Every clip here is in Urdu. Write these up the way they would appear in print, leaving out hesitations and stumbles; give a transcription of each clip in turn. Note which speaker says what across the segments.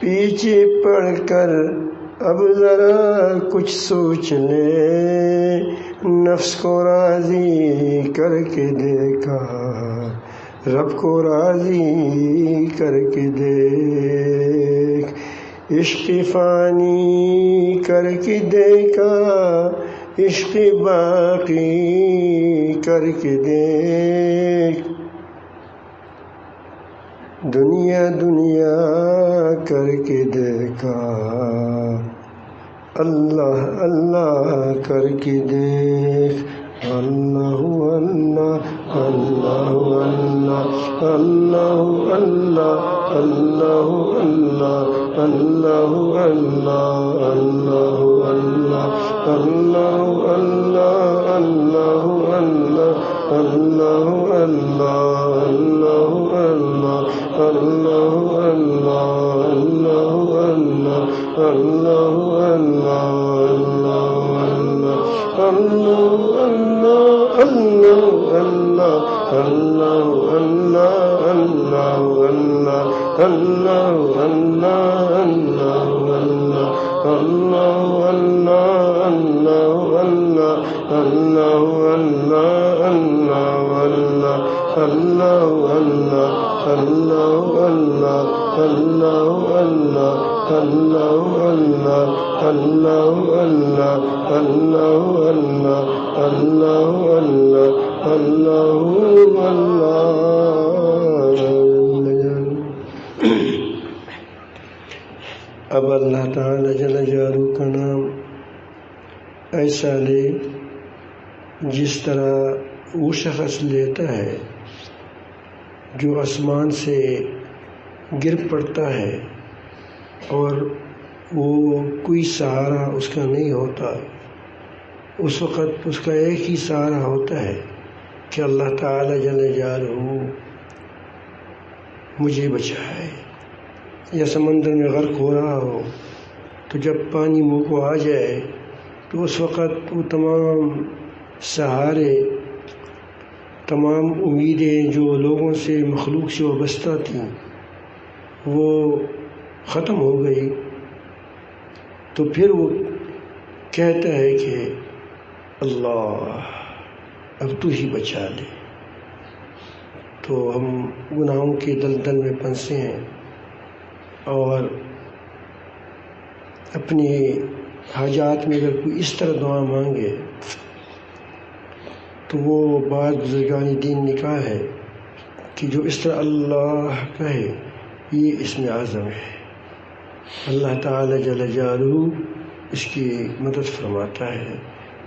Speaker 1: پیچھے پڑ کر اب ذرا کچھ سوچ لے، نفس کو راضی کر کے دیکھا، رب کو راضی کر کے دیکھ، عشق فانی کر کے دیکھا، عشق باقی کر کے دیکھ، دنیا دنیا کر کے دیکھا، اللہ اللہ کر کے دیکھ، اللہ اللہ اللہ اللہ اللہ اللہ اللہ اللہ اللہ اللہ اللہ اللہ اللہ اللہ اللہ اللہ اب اللہ تعالی جل جلالہ کا نام ایسا لے جس طرح وہ شخص لیتا ہے جو آسمان سے گر پڑتا ہے اور وہ کوئی سہارا اس کا نہیں ہوتا، اس وقت اس کا ایک ہی سہارا ہوتا ہے کہ اللہ تعالی جل جلالہ مجھے بچائے، یا سمندر میں غرق ہو رہا ہو تو جب پانی منہ کو آ جائے تو اس وقت وہ تمام سہارے، تمام امیدیں جو لوگوں سے، مخلوق سے وابستہ تھیں، وہ ختم ہو گئی، تو پھر وہ کہتا ہے کہ اللہ اب تو ہی بچا لے۔ تو ہم گناہوں کے دلدل میں پھنسے ہیں اور اپنی حاجات میں اگر کوئی اس طرح دعا مانگے تو وہ بات بزرگان دین نے کہا ہے کہ جو اس طرح اللہ کہے یہ اسم اعظم ہے، اللہ تعالی جل جلالہ اس کی مدد فرماتا ہے،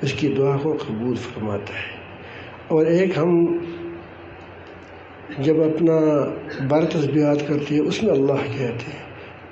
Speaker 1: اس کی دعا کو قبول فرماتا ہے۔ اور ایک ہم جب اپنا 12 تسبیحات کرتے ہیں اس میں اللہ کہتے ہیں،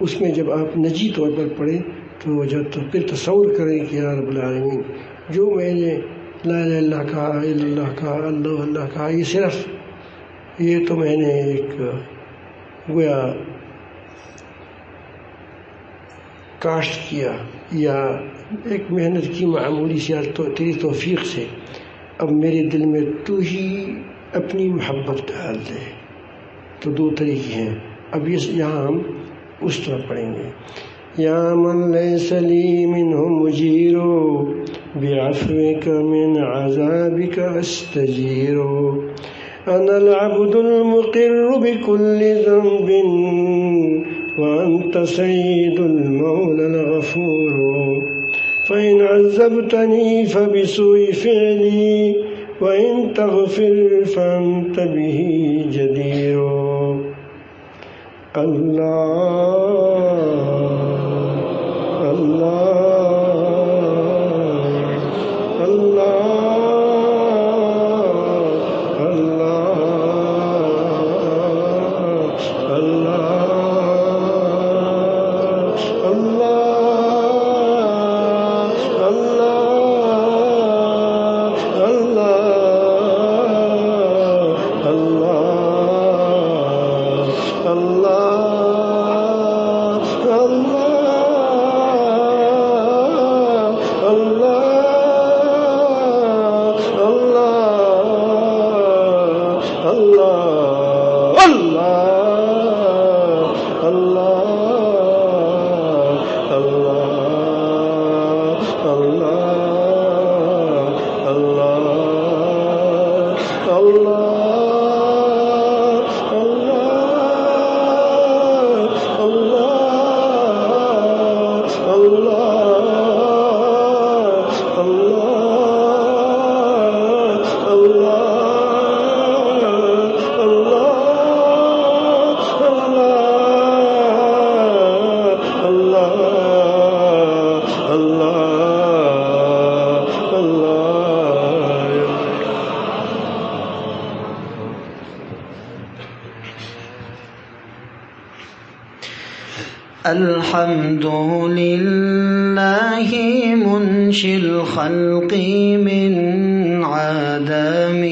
Speaker 1: اس میں جب آپ نجی طور پر پڑھیں تو جب تو پھر تصور کریں کہ یا رب العالمین جو میں نے لا الہ الا اللہ کہا، اللہ کہا، اللہ اللہ کہا، یہ صرف یہ تو میں نے ایک گویا کاشت کیا یا ایک محنت کی معمولی سی، تیری توفیق سے اب میرے دل میں تو ہی اپنی محبت ڈال دے۔ تو 2 طریقے ہیں، اب یہاں ہم اس طرح پڑھیں گے، یا من لیس لی منہ مجیر بعفوک من عذابک استجیر، انا العبد المقر بكل ذنب وانت سید المولى الغفور، فإن عذبتنی فبسوء فعلی وإن تغفر فأنت به جدیر۔ اللہ
Speaker 2: الحمد لله منشي الخلق من عدم،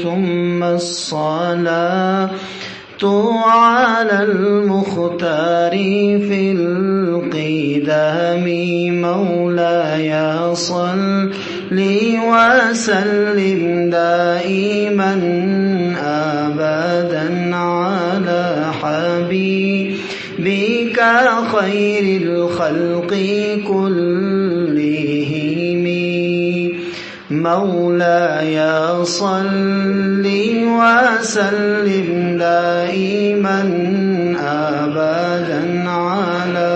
Speaker 2: ثم الصلاة على المختار في القدام. مولاي صل وسلم دائما أبدا على حبيبك خير الخلق كلهم. مولاي صل وسلم دائما أبدا على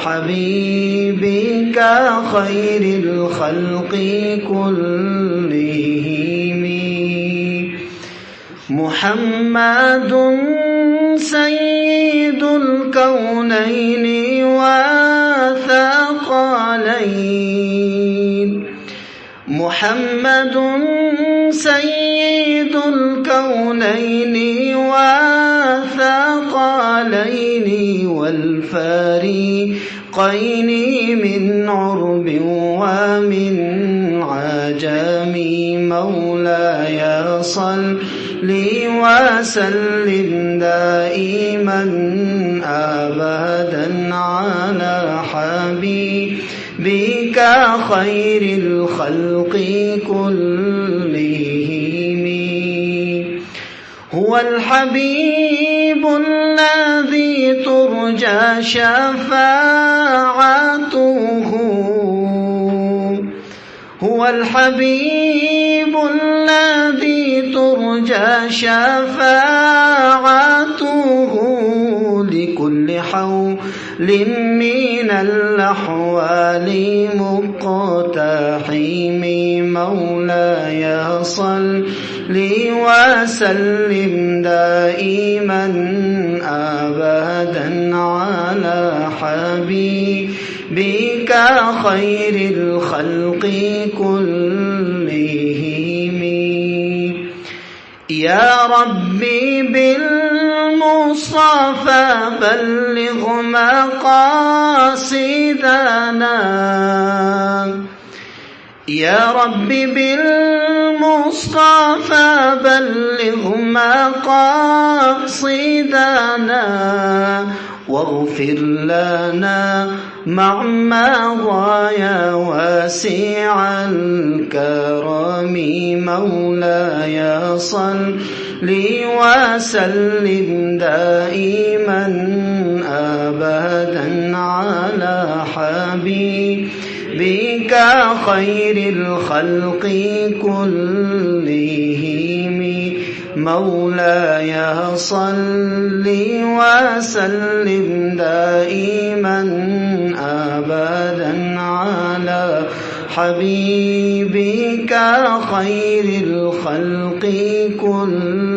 Speaker 2: حبيبك خير الخلق كلهم. محمد سيد الكونين والثقلين. محمد سيد الكونين والثقلين والفريقين من عرب ومن عجم. مولاي صل وسلم دائما أبدا على حبيبك خير الخلق كلهم. هو الحبيب الذي ترجى شفاعته. هو الحبيب الذي ترجى شفاعته لكل حول من الأحوال مقتحم. مولاي صل وسلم دائما أبدا على حبيبك خير الخلق كلهم. يا ربي بالمصطفى بلغ مقاصدنا. يا ربي بالمصطفى بلغ مقاصدنا واغفر لنا مع ما ضايا واسع الكرم. مولاي صل وسلم دائما أبدا على حبيبك خير الخلق كلهم. مولاي صل وسلم دائما أبدا على حبيبك خير الخلق كلهم.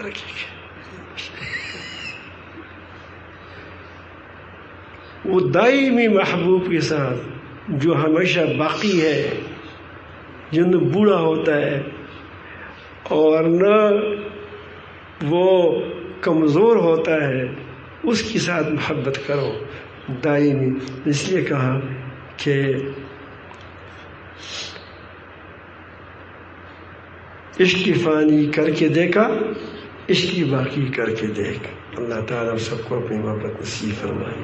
Speaker 1: رکھے گا. وہ دائمی محبوب کے ساتھ جو ہمیشہ باقی ہے، جو نہ بوڑھا ہوتا ہے اور نہ وہ کمزور ہوتا ہے، اس کے ساتھ محبت کرو دائمی. اس لیے کہا کہ عشق فانی کر کے دیکھا، عشق باقی کر کے دیکھ. اللہ تعالیٰ سب کو اپنی محبت نصیب فرمائے.